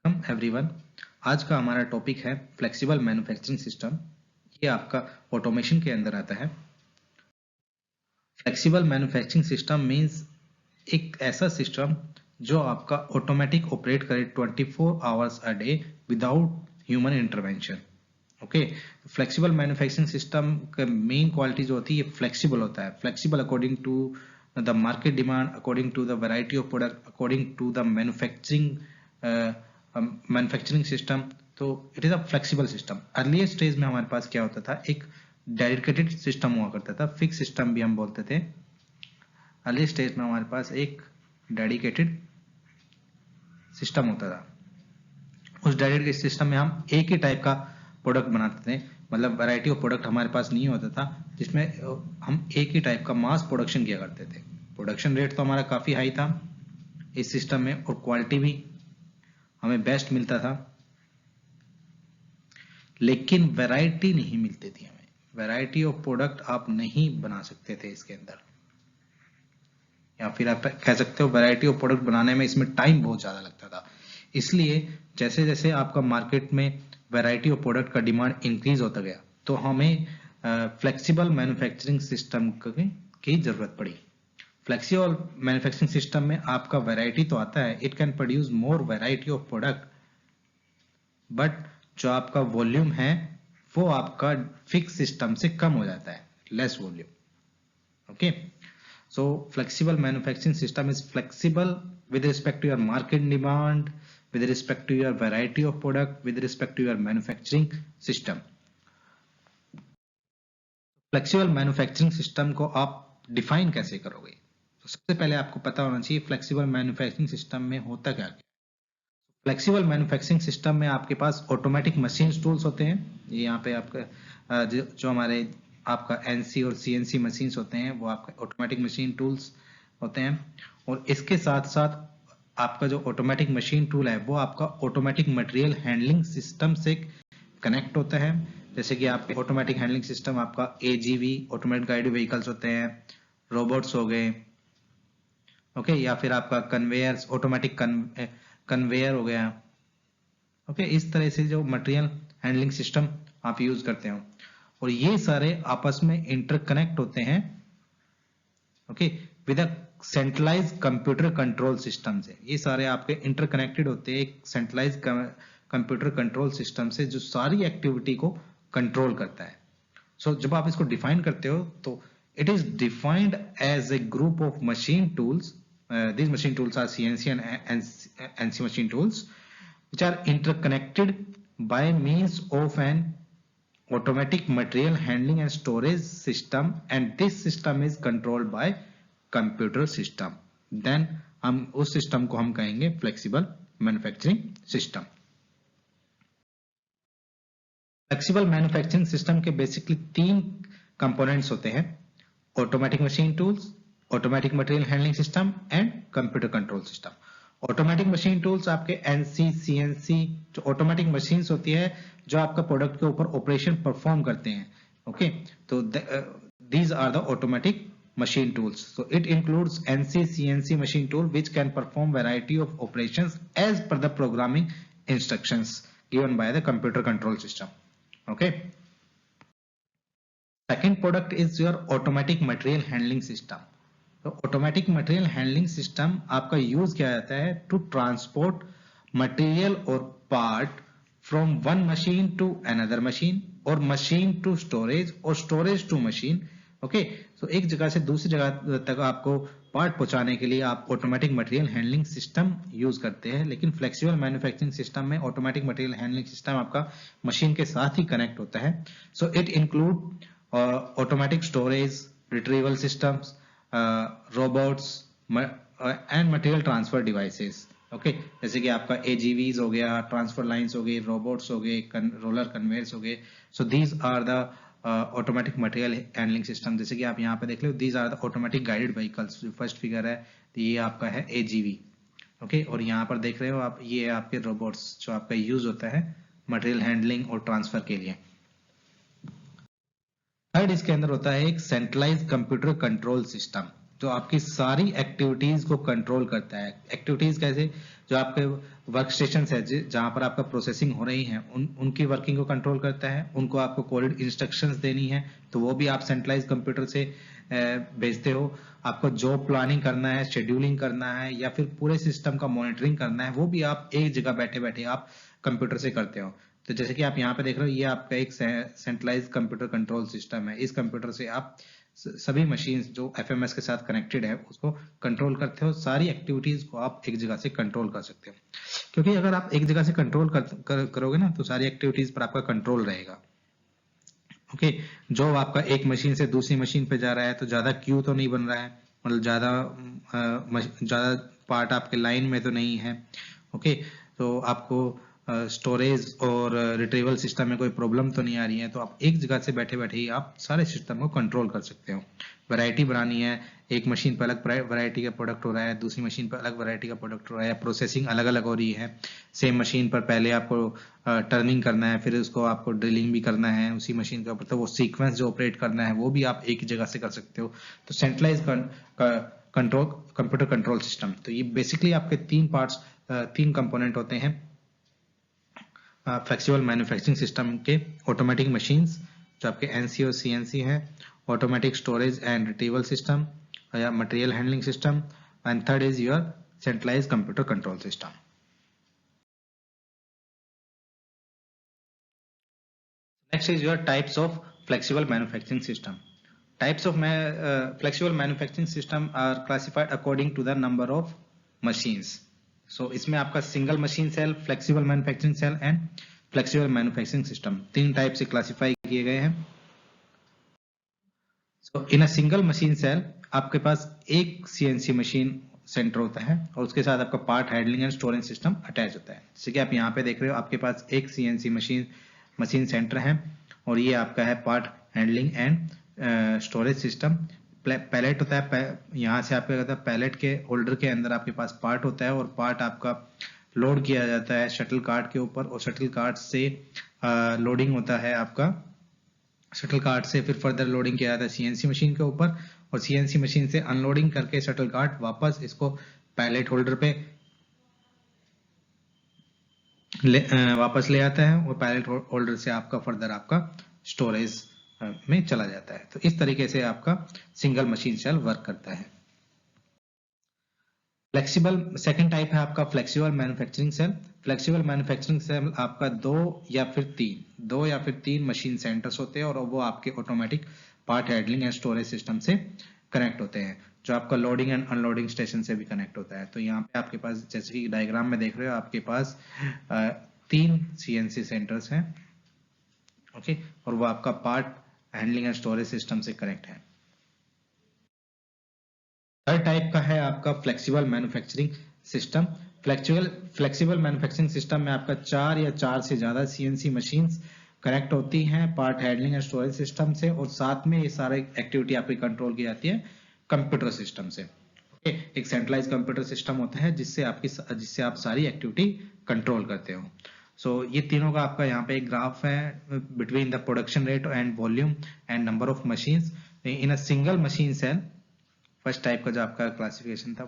Welcome everyone. आज का हमारा टॉपिक है फ्लेक्सिबल मैन्युफैक्चरिंग सिस्टम। ये आपका ऑटोमेशन के अंदर आता है। फ्लेक्सिबल मैन्युफैक्चरिंग सिस्टम मींस एक ऐसा सिस्टम जो आपका ऑटोमेटिक ऑपरेट करे 24 hours a day without human intervention. Okay, flexible manufacturing system का मेन क्वालिटी जो होती है, ये फ्लेक्सिबल होता है। Flexible according to the market demand, according to the variety of product, according to the manufacturing system. तो it is a flexible system. Earlier stage में हमारे पास क्या होता था, एक डेडिकेटेड सिस्टम हुआ करता था, फिक्स सिस्टम भी हम बोलते थे। अर्ली स्टेज में हमारे पास एक डेडिकेटेड सिस्टम होता था। उस डेडिकेटेड सिस्टम में हम एक ही टाइप का प्रोडक्ट बनाते थे, मतलब वैरायटी ऑफ प्रोडक्ट हमारे पास नहीं होता था, जिसमें हम एक ही टाइप का मास प्रोडक्शन किया करते थे। प्रोडक्शन रेट तो हमारा काफी हाई था इस सिस्टम में, और क्वालिटी भी हमें बेस्ट मिलता था, लेकिन वैरायटी नहीं मिलती थी हमें। वैरायटी ऑफ प्रोडक्ट आप नहीं बना सकते थे इसके अंदर, या फिर आप कह सकते हो वैरायटी ऑफ प्रोडक्ट बनाने में इसमें टाइम बहुत ज्यादा लगता था। इसलिए जैसे जैसे आपका मार्केट में वैरायटी ऑफ प्रोडक्ट का डिमांड इंक्रीज होता गया, तो हमें फ्लेक्सिबल मैन्युफैक्चरिंग सिस्टम की जरूरत पड़ी। फ्लेक्सिबल मैन्युफैक्चरिंग सिस्टम में आपका वैरायटी तो आता है, it can produce more variety of product, but जो आपका वॉल्यूम है वो आपका फिक्स सिस्टम से कम हो जाता है, less volume. Okay, so flexible manufacturing system is flexible with respect to your market demand, with respect to your variety of product, with respect to your manufacturing system. Flexible manufacturing system को आप define कैसे करोगे? तो सबसे पहले आपको पता होना चाहिए फ्लेक्सिबल मैन्युफैक्चरिंग सिस्टम में होता क्या है। फ्लेक्सिबल मैन्युफैक्चरिंग सिस्टम में आपके पास ऑटोमेटिक मशीन टूल्स होते हैं। ये यहाँ पे आपका जो हमारे आपका एनसी और सीएनसी मशीन्स होते हैं, वो आपका ऑटोमेटिक मशीन टूल्स होते हैं। और इसके साथ साथ आपका जो ऑटोमेटिक मशीन टूल है वो आपका ऑटोमेटिक मटेरियल हैंडलिंग सिस्टम से कनेक्ट होता है। जैसे कि आपके ऑटोमेटिक हैंडलिंग सिस्टम आपका एजीवी ऑटोमेटिक गाइडेड व्हीकल्स होते हैं, रोबोट्स हो गए, ओके, या फिर आपका कन्वेयर्स ऑटोमेटिक कन्वेयर हो गया। ओके, इस तरह से जो मटेरियल हैंडलिंग सिस्टम आप यूज करते हो, और ये सारे आपस में इंटरकनेक्ट होते हैं, okay, with a centralise computer control system से। ये सारे आपके इंटरकनेक्टेड होते हैं एक सेंट्रलाइज कंप्यूटर कंट्रोल सिस्टम से, जो सारी एक्टिविटी को कंट्रोल करता है। सो जब आप इसको डिफाइन करते हो तो it is defined as a group of machine tools. These machine tools are CNC and NC machine tools, which are interconnected by means of an automatic material handling and storage system, and this system is controlled by computer system. Then हम उस system को हम कहेंगे flexible manufacturing system. Flexible manufacturing system के basically तीन components होते हैं: automatic machine tools, automatic material handling system and computer control system. Automatic machine tools आपके एनसी सीएनसी जो ऑटोमेटिक मशीन्स होती है जो आपका प्रोडक्ट के ऊपर ऑपरेशन परफॉर्म करते हैं। ओके, तो these are the automatic machine tools. So it includes NC CNC machine tool which can perform variety of operations as per the programming instructions given by the computer control system. Okay, second product is your automatic material handling system. तो automatic material handling system आपका use किया जाता है to transport material और part from one machine to another machine, और machine to storage, और storage to machine. Okay, तो एक जगह से दूसरी जगह तक आपको पार्ट पहुंचाने के लिए आप automatic material handling system use करते हैं। लेकिन फ्लेक्सिबल मैन्युफैक्चरिंग सिस्टम में ऑटोमेटिक मटेरियल हैंडलिंग सिस्टम आपका मशीन के साथ ही कनेक्ट होता है। So it include automatic storage, retrieval systems, robots and material transfer devices. Okay, जैसे कि आपका एजीवीज हो गया, ट्रांसफर लाइंस हो गई, रोबोट्स हो गए, रोलर कन्वेयर्स हो गए। So these are the automatic material handling system. जैसे कि आप यहाँ पे देख लो, these are the automatic guided vehicles. जो फर्स्ट फिगर है तो ये आपका है एजीवी। ओके, और यहाँ पर देख रहे हो आप, ये आपके रोबोट्स जो आपका यूज होता है मटेरियल हैंडलिंग और ट्रांसफर के लिए। थर्ड इसके अंदर होता है एक सेंट्रलाइज कंप्यूटर कंट्रोल सिस्टम। जो आपकी सारी एक्टिविटीज को कंट्रोल करता है। एक्टिविटीज कैसे? जो आपके वर्क स्टेशन है जहां पर आपका प्रोसेसिंग हो रही है उनकी वर्किंग को कंट्रोल करता है। उनको आपको कोडेड इंस्ट्रक्शंस देनी है तो वो भी आप सेंट्रलाइज कंप्यूटर से भेजते हो। आपको जॉब प्लानिंग करना है, शेड्यूलिंग करना है या फिर पूरे सिस्टम का मॉनिटरिंग करना है, वो भी आप एक जगह बैठे बैठे आप कंप्यूटर से करते हो। तो जैसे कि आप यहाँ पे देख रहे हो, ये आपका एक सेंट्रलाइज कंप्यूटर कंट्रोल सिस्टम है। इस कंप्यूटर से आप सभी मशीन्स जो एफएमएस के साथ कनेक्टेड है उसको कंट्रोल करते हो। सारी एक्टिविटीज को आप एक जगह से कंट्रोल कर सकते हो, क्योंकि अगर आप एक जगह से कंट्रोल करोगे ना तो सारी एक्टिविटीज पर आपका कंट्रोल रहेगा। ओके, जो आपका एक मशीन से दूसरी मशीन पे जा रहा है तो ज्यादा क्यू तो नहीं बन रहा है, मतलब ज्यादा पार्ट आपके लाइन में तो नहीं है। ओके, तो आपको स्टोरेज और रिट्रीवल सिस्टम में कोई प्रॉब्लम तो नहीं आ रही है, तो आप एक जगह से बैठे बैठे ही आप सारे सिस्टम को कंट्रोल कर सकते हो। वैरायटी बनानी है, एक मशीन पर अलग वैरायटी का प्रोडक्ट हो रहा है, दूसरी मशीन पर अलग वैरायटी का प्रोडक्ट हो रहा है, प्रोसेसिंग अलग अलग हो रही है। सेम मशीन पर पहले आपको टर्निंग करना है, फिर उसको आपको ड्रिलिंग भी करना है उसी मशीन के ऊपर, तो वो सीक्वेंस जो ऑपरेट करना है वो भी आप एक ही जगह से कर सकते हो। तो centralise control computer control system, तो ये बेसिकली आपके तीन पार्ट्स, तीन कंपोनेंट होते हैं फ्लेक्सिबल मैन्युफैक्चरिंग सिस्टम के। ऑटोमेटिक मशीन्स जो आपके एनसी और सीएनसी है, automatic storage and retrieval system या material handling system, and third is your centralized computer control system. Next is your types of flexible manufacturing system. Types of flexible manufacturing system are classified according to the number of machines. So इसमें आपका single machine cell, flexible manufacturing cell and flexible manufacturing system, तीन type से classify किए गए हैं। So in a single machine cell आपके पास एक सीएनसी मशीन सेंटर होता है और उसके साथ आपका part handling and storage system attach होता है। जैसे कि आप यहाँ पे देख रहे हो, आपके पास एक सीएनसी मशीन सेंटर है और ये आपका है part handling and storage system. Pallet होता है, यहाँ से आपका कहता है पैलेट के होल्डर के अंदर आपके पास पार्ट होता है और पार्ट आपका लोड किया जाता है शटल कार्ट के ऊपर और शटल कार्ट से लोडिंग होता है आपका, शटल कार्ट से फिर फर्दर लोडिंग किया जाता है सीएनसी मशीन के ऊपर और सीएनसी मशीन से अनलोडिंग करके शटल कार्ट वापस इसको पैलेट होल्डर पे वापस ले आता है और पैलेट होल्डर से आपका फर्दर आपका स्टोरेज में चला जाता है। तो इस तरीके से आपका सिंगल मशीन सेल वर्क करता है। फ्लेक्सिबल सेकंड टाइप है आपका flexible manufacturing cell. Flexible manufacturing cell आपका दो या फिर तीन मशीन सेंटर्स होते हैं और वो आपके automatic part handling and storage system से कनेक्ट होते हैं, जो आपका लोडिंग एंड अनलोडिंग स्टेशन से भी कनेक्ट होता है। तो यहाँ पे आपके पास जैसे कि डायग्राम में देख रहे हो, आपके पास तीन सीएनसी सेंटर्स हैं, ओके, और वो आपका part handling and storage system से कनेक्ट है। थर्ड टाइप का है आपका flexible manufacturing system. Flexible manufacturing system में आपका चार या चार से ज्यादा सीएनसी मशीन्स कनेक्ट होती हैं part handling and storage system से और साथ में ये सारे एक्टिविटी आपकी कंट्रोल की जाती है कंप्यूटर सिस्टम से। ओके, एक सेंट्रलाइज कंप्यूटर सिस्टम होता है जिससे आप सारी एक्टिविटी कंट्रोल करते हो। सो ये तीनों का आपका यहाँ पे एक ग्राफ है between the production rate and volume and number of machines in a single machine cell. First type का जो आपका क्लासिफिकेशन था,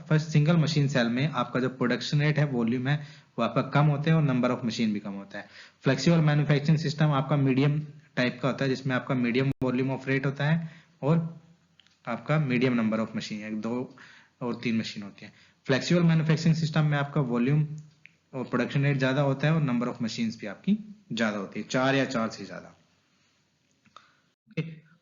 फर्स्ट सिंगल मशीन सेल में आपका जो प्रोडक्शन रेट है, वॉल्यूम है, वो आपका कम होते हैं और नंबर ऑफ मशीन भी कम होता है। फ्लेक्सिबल मैन्युफैक्चरिंग सिस्टम आपका मीडियम टाइप का होता है जिसमें आपका मीडियम वॉल्यूम ऑफ रेट होता है और आपका मीडियम नंबर ऑफ मशीन है, 2 और 3 मशीन होती है। फ्लेक्सिबल मैन्युफैक्चरिंग सिस्टम में आपका वॉल्यूम और प्रोडक्शन रेट ज्यादा होता है और नंबर ऑफ मशीन्स भी आपकी ज्यादा होती है, 4 या 4 से ज्यादा।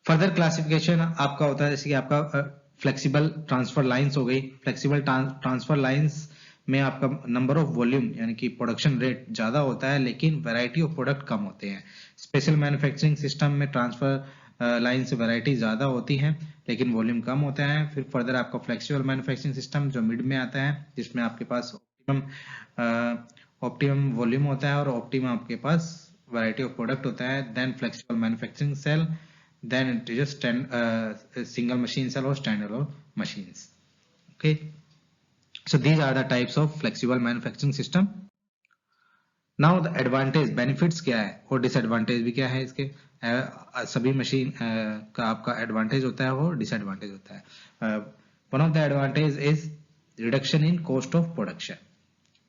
फर्दर क्लासिफिकेशन आपका होता है जैसे कि आपका फ्लेक्सिबल ट्रांसफर लाइंस हो गई। फ्लेक्सिबल ट्रांसफर लाइंस में आपका नंबर ऑफ वॉल्यूम यानी कि प्रोडक्शन रेट ज्यादा होता है लेकिन वैरायटी ऑफ प्रोडक्ट कम होते हैं। स्पेशल मैन्युफैक्चरिंग सिस्टम में ट्रांसफर लाइन से वैरायटी ज्यादा होती है लेकिन वॉल्यूम कम होता है। फिर फर्दर आपका फ्लेक्सिबल मैन्युफैक्चरिंग सिस्टम जो मिड में आता है जिसमें आपके पास ऑप्टिमम वॉल्यूम होता है और ऑप्टिमम आपके पास वैरायटी ऑफ प्रोडक्ट होता है। Then flexible manufacturing cell, then it is a single machine cell or standalone machines. Okay, so these are the types of flexible manufacturing system. Now the advantage benefits क्या है और disadvantage भी क्या है इसके। सभी मशीन का आपका एडवांटेज होता है और डिसएडवांटेज होता है। One of the advantage is reduction in cost of production,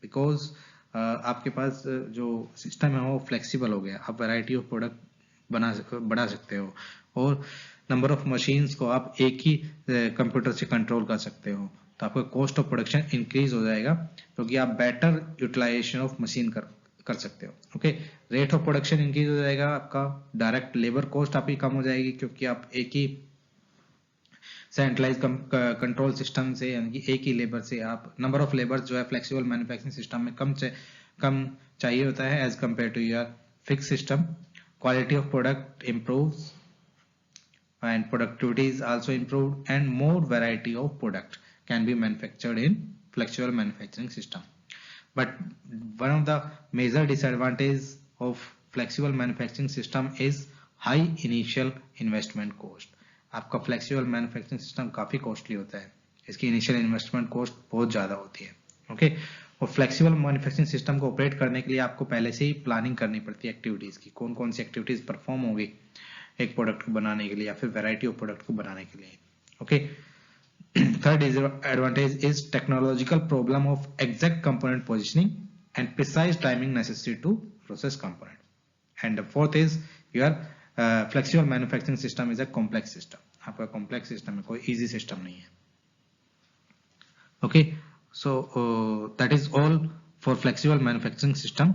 because आपके पास जो सिस्टम है वो फ्लेक्सिबल हो गया, आप वैरायटी ऑफ प्रोडक्ट बढ़ा सकते हो और नंबर ऑफ मशीन्स को आप एक ही कंप्यूटर से कंट्रोल कर सकते हो, तो आपका कॉस्ट ऑफ प्रोडक्शन इंक्रीज हो जाएगा क्योंकि आप बेटर यूटिलाइजेशन ऑफ मशीन कर सकते हो। Okay, rate of production increase हो जाएगा, आपका डायरेक्ट लेबर कॉस्ट आपकी कम हो जाएगी क्योंकि आप एक ही सेंट्रलाइज कंट्रोल सिस्टम से, यानी कि एक ही लेबर से आप नंबर ऑफ लेबर जो है फ्लेक्सिबल मैन्युफैक्चरिंग सिस्टम में कम चाहिए होता है as compare to your fix system. Quality of product improves and productivity is also improved and more variety of product can be manufactured in flexible manufacturing system. But one of the major disadvantages of flexible manufacturing system is high initial investment cost. आपका flexible manufacturing system काफी costly होता है, इसकी initial investment cost बहुत ज्यादा होती है। Okay, और फ्लेक्सिबल मैन्युफैक्चरिंग सिस्टम को ऑपरेट करने के लिए आपको पहले से ही प्लानिंग करनी पड़ती है एक्टिविटीज की, कौन कौन सी एक्टिविटीज परफॉर्म होगी एक प्रोडक्ट को बनाने के लिए या फिर वैरायटी ऑफ प्रोडक्ट को बनाने के लिए। Okay, third advantage is technological problem of exact component positioning and precise timing necessary to process component. And fourth is your flexible manufacturing system is a complex system, आपका complex system है, कोई easy system नहीं है। Okay, so that is all for flexible manufacturing system.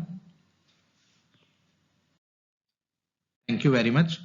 Thank you very much.